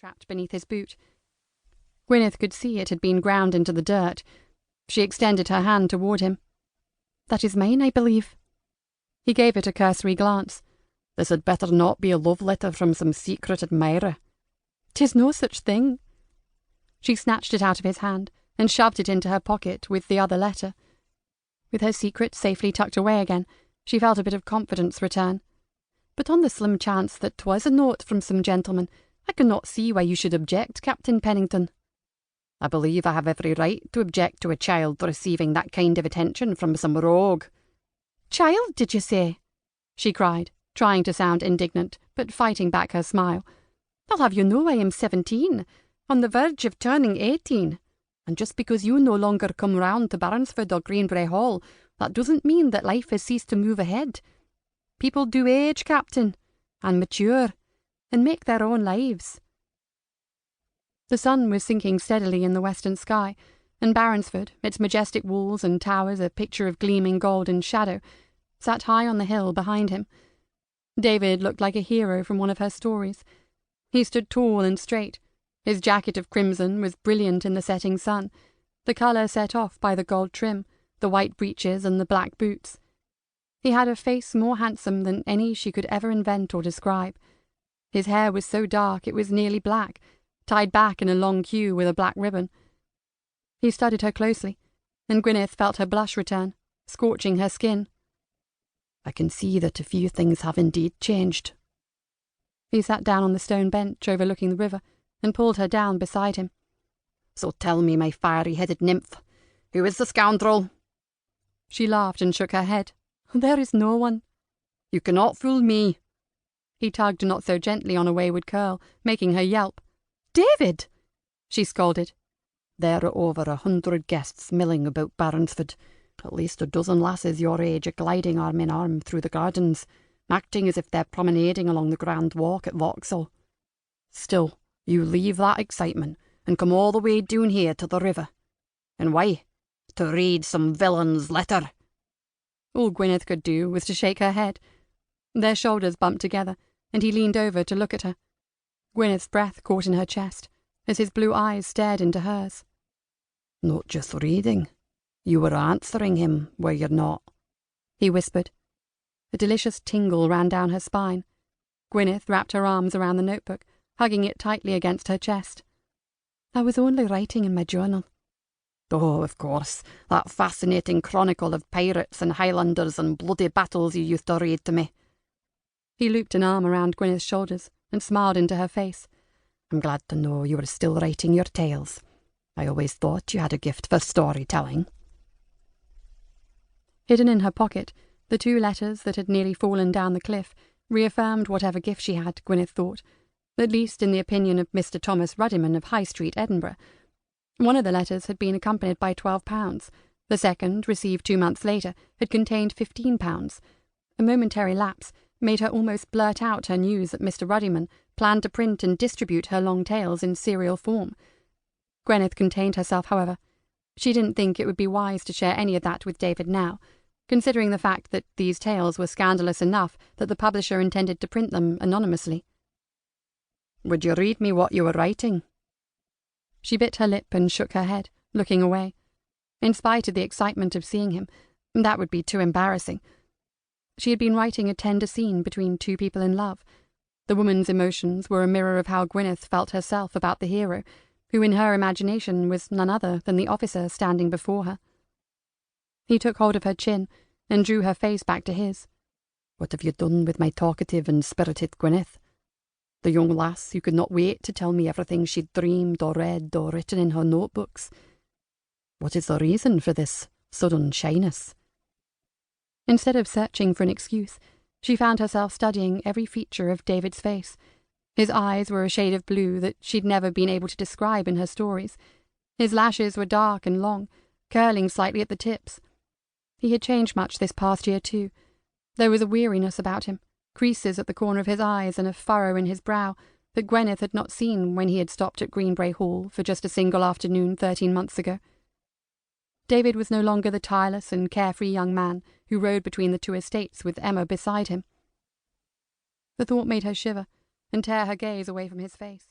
trapped beneath his boot. Gwyneth could see it had been ground into the dirt. She extended her hand toward him. "That is mine, I believe." He gave it a cursory glance. "This had better not be a love letter from some secret admirer." "'Tis no such thing." She snatched it out of his hand and shoved it into her pocket with the other letter. With her secret safely tucked away again, she felt a bit of confidence return. "But on the slim chance that 'twas a note from some gentleman, I cannot see why you should object, Captain Pennington." "I believe I have every right to object to a child receiving that kind of attention from some rogue." "Child, did you say?" she cried, trying to sound indignant, but fighting back her smile. "I'll have you know I am 17, on the verge of turning 18. And just because you no longer come round to Barnsford or Greenbrae Hall, that doesn't mean that life has ceased to move ahead. People do age, Captain, and mature, and make their own lives." The sun was sinking steadily in the western sky, and Barnsford, its majestic walls and towers a picture of gleaming gold and shadow, sat high on the hill behind him. David looked like a hero from one of her stories. He stood tall and straight. His jacket of crimson was brilliant in the setting sun, the colour set off by the gold trim, the white breeches and the black boots. He had a face more handsome than any she could ever invent or describe. His hair was so dark it was nearly black, tied back in a long queue with a black ribbon. He studied her closely, and Gwyneth felt her blush return, scorching her skin. "I can see that a few things have indeed changed." He sat down on the stone bench overlooking the river, and pulled her down beside him. "So tell me, my fiery-headed nymph, who is the scoundrel?" She laughed and shook her head. "There is no one." "You cannot fool me." He tugged not so gently on a wayward curl, making her yelp. "David!" she scolded. "There are over 100 guests milling about Barnsford, at least a dozen lasses your age a-gliding arm in arm through the gardens, acting as if they're promenading along the Grand Walk at Vauxhall. Still, you leave that excitement and come all the way down here to the river. And why? To read some villain's letter." All Gwyneth could do was to shake her head. Their shoulders bumped together, and he leaned over to look at her. Gwyneth's breath caught in her chest, as his blue eyes stared into hers. "Not just reading. You were answering him, were you not?" he whispered. A delicious tingle ran down her spine. Gwyneth wrapped her arms around the notebook, hugging it tightly against her chest. "I was only writing in my journal." "Oh, of course, that fascinating chronicle of pirates and Highlanders and bloody battles you used to read to me." He looped an arm around Gwyneth's shoulders and smiled into her face. "I'm glad to know you are still writing your tales. I always thought you had a gift for storytelling." Hidden in her pocket, the 2 letters that had nearly fallen down the cliff reaffirmed whatever gift she had, Gwyneth thought, at least in the opinion of Mr. Thomas Ruddiman of High Street, Edinburgh. One of the letters had been accompanied by £12. The second, received 2 months later, had contained £15. A momentary lapse made her almost blurt out her news that Mr. Ruddiman planned to print and distribute her long tales in serial form. Gwyneth contained herself, however. She didn't think it would be wise to share any of that with David now, considering the fact that these tales were scandalous enough that the publisher intended to print them anonymously. "Would you read me what you were writing?" She bit her lip and shook her head, looking away. In spite of the excitement of seeing him, that would be too embarrassing. She had been writing a tender scene between 2 people in love. The woman's emotions were a mirror of how Gwyneth felt herself about the hero, who in her imagination was none other than the officer standing before her. He took hold of her chin and drew her face back to his. "What have you done with my talkative and spirited Gwyneth? The young lass who could not wait to tell me everything she'd dreamed or read or written in her notebooks. What is the reason for this sudden shyness?" Instead of searching for an excuse, she found herself studying every feature of David's face. His eyes were a shade of blue that she'd never been able to describe in her stories. His lashes were dark and long, curling slightly at the tips. He had changed much this past year too. There was a weariness about him, creases at the corner of his eyes and a furrow in his brow that Gwyneth had not seen when he had stopped at Greenbrae Hall for just a single afternoon 13 months ago. David was no longer the tireless and carefree young man who rode between the 2 estates with Emma beside him. The thought made her shiver and tear her gaze away from his face.